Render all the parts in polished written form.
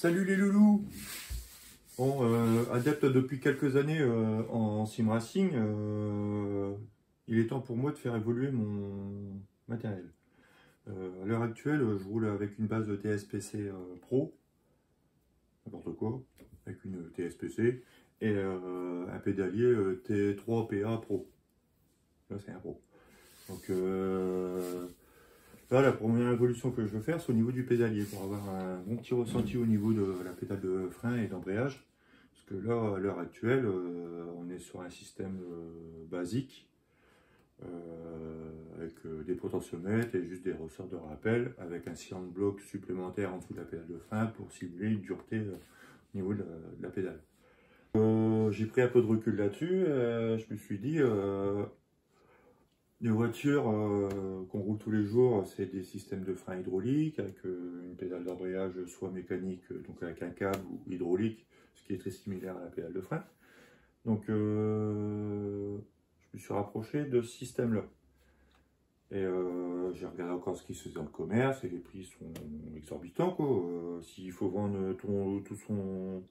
Salut les loulous. Bon, adepte depuis quelques années en sim racing, il est temps pour moi de faire évoluer mon matériel. À l'heure actuelle, je roule avec une base de TSPC Pro, n'importe quoi, avec une TSPC, et un pédalier T3PA Pro. Là, c'est un Pro. Donc là, la première évolution que je veux faire, c'est au niveau du pédalier, pour avoir un bon petit ressenti au niveau de la pédale de frein et d'embrayage. Parce que là, à l'heure actuelle, on est sur un système basique, avec des potentiomètres et juste des ressorts de rappel, avec un silent bloc supplémentaire en dessous de la pédale de frein pour simuler une dureté au niveau de la pédale. J'ai pris un peu de recul là-dessus, je me suis dit, les voitures qu'on roule tous les jours, c'est des systèmes de frein hydrauliques, avec une pédale d'embrayage soit mécanique, donc avec un câble, ou hydraulique, ce qui est très similaire à la pédale de frein. Donc je me suis rapproché de ce système-là. Et j'ai regardé encore ce qui se faisait dans le commerce, et les prix sont exorbitants, quoi. S'il faut vendre tout son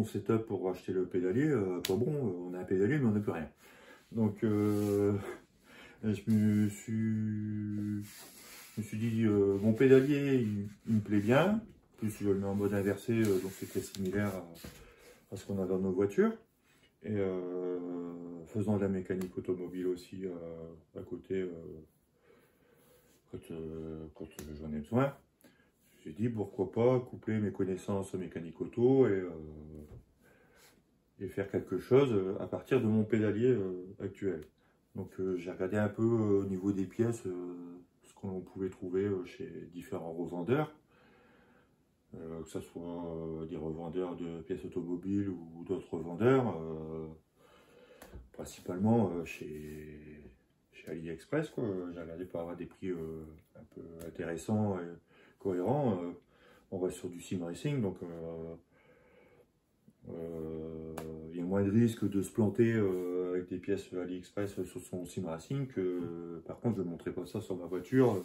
setup pour acheter le pédalier, pas bon, on a un pédalier mais on n'a plus rien. Donc je me suis dit, mon pédalier, il me plaît bien. En plus, je le mets en mode inversé, donc c'est très similaire à ce qu'on a dans nos voitures. Et faisant de la mécanique automobile aussi à côté, quand j'en ai besoin, j'ai dit pourquoi pas coupler mes connaissances mécanique auto et faire quelque chose à partir de mon pédalier actuel. Donc j'ai regardé un peu au niveau des pièces ce qu'on pouvait trouver chez différents revendeurs, que ce soit des revendeurs de pièces automobiles ou d'autres revendeurs, principalement chez AliExpress, quoi. J'ai regardé pour avoir des prix un peu intéressants et cohérents. On reste sur du sim racing, donc il y a moins de risques de se planter avec des pièces AliExpress sur son sim racing que par contre je ne montrerai pas ça sur ma voiture.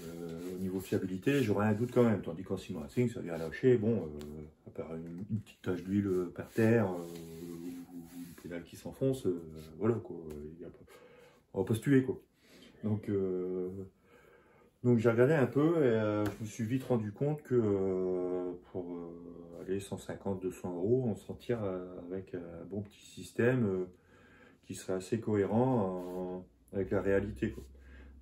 Au niveau fiabilité, j'aurais un doute quand même, tandis qu'en sim racing ça vient lâcher, bon, à part une petite tache d'huile par terre ou une pédale qui s'enfonce, voilà quoi, on va pas se tuer quoi. Donc j'ai regardé un peu et je me suis vite rendu compte que pour aller 150-200 euros, on s'en tire avec un bon petit système qui serait assez cohérent avec la réalité, quoi.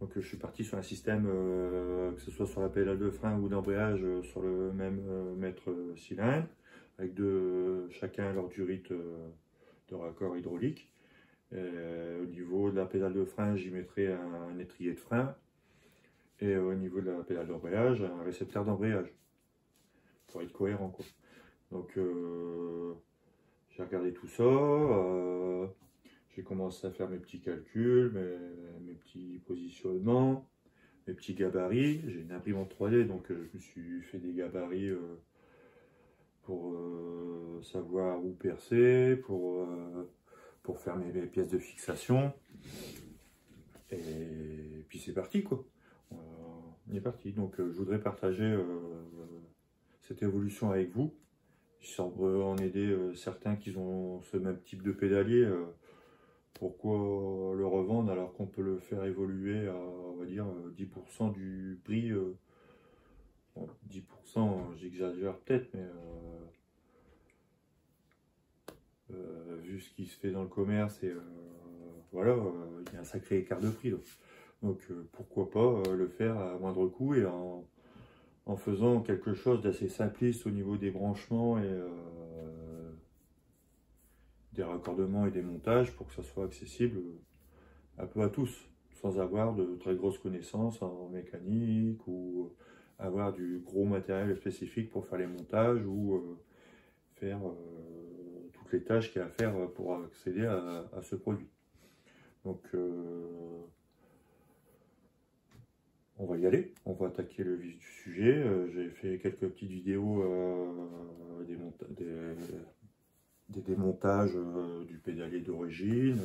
Donc je suis parti sur un système, que ce soit sur la pédale de frein ou d'embrayage, sur le même mètre cylindre, avec chacun leur durite de raccord hydraulique. Au niveau de la pédale de frein, j'y mettrai un étrier de frein. Et au niveau de la pédale d'embrayage, un récepteur d'embrayage, pour être cohérent, quoi. Donc j'ai regardé tout ça, j'ai commencé à faire mes petits calculs, mes petits positionnements, mes petits gabarits. J'ai une imprimante 3D, donc je me suis fait des gabarits pour savoir où percer, pour faire mes pièces de fixation. Et puis c'est parti, quoi. On est parti. Donc je voudrais partager cette évolution avec vous. J'espère en aider certains qui ont ce même type de pédalier. Pourquoi le revendre alors qu'on peut le faire évoluer à, on va dire, 10% du prix. Bon, 10%, j'exagère peut-être, mais vu ce qui se fait dans le commerce, et voilà, il y a un sacré écart de prix. Donc pourquoi pas le faire à moindre coût et en faisant quelque chose d'assez simpliste au niveau des branchements et des raccordements et des montages pour que ça soit accessible un peu à tous, sans avoir de très grosses connaissances en mécanique ou avoir du gros matériel spécifique pour faire les montages ou faire toutes les tâches qu'il y a à faire pour accéder à ce produit. Donc on va y aller, on va attaquer le vif du sujet. J'ai fait quelques petites vidéos, des démontages du pédalier d'origine,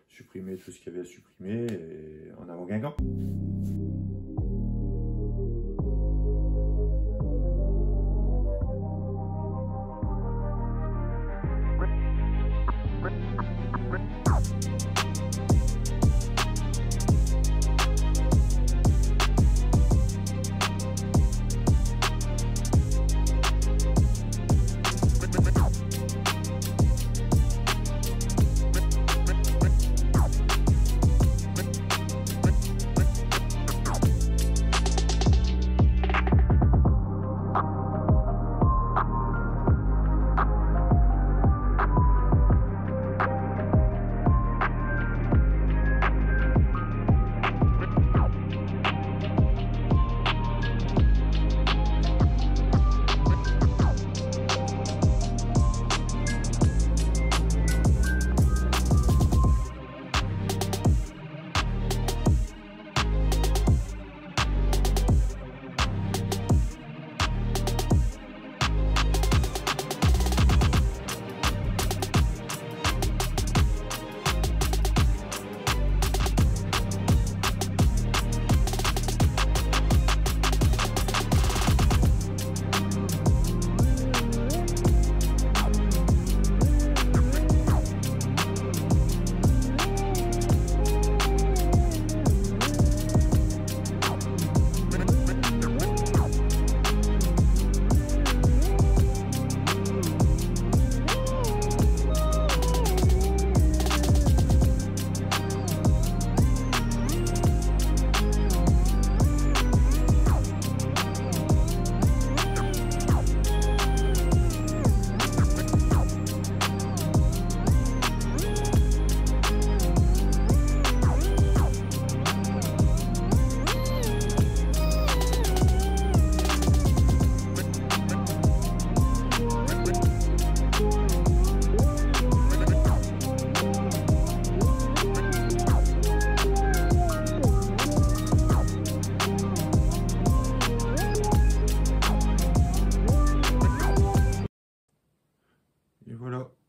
supprimer tout ce qu'il y avait à supprimer et en avant Guingamp.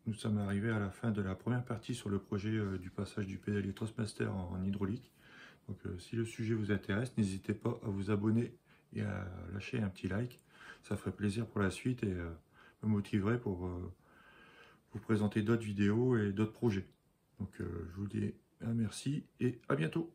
Nous sommes arrivés à la fin de la première partie sur le projet du passage du pédalier Trustmaster en hydraulique. Donc si le sujet vous intéresse, n'hésitez pas à vous abonner et à lâcher un petit like. Ça ferait plaisir pour la suite et me motiverait pour vous présenter d'autres vidéos et d'autres projets. Donc je vous dis un merci et à bientôt.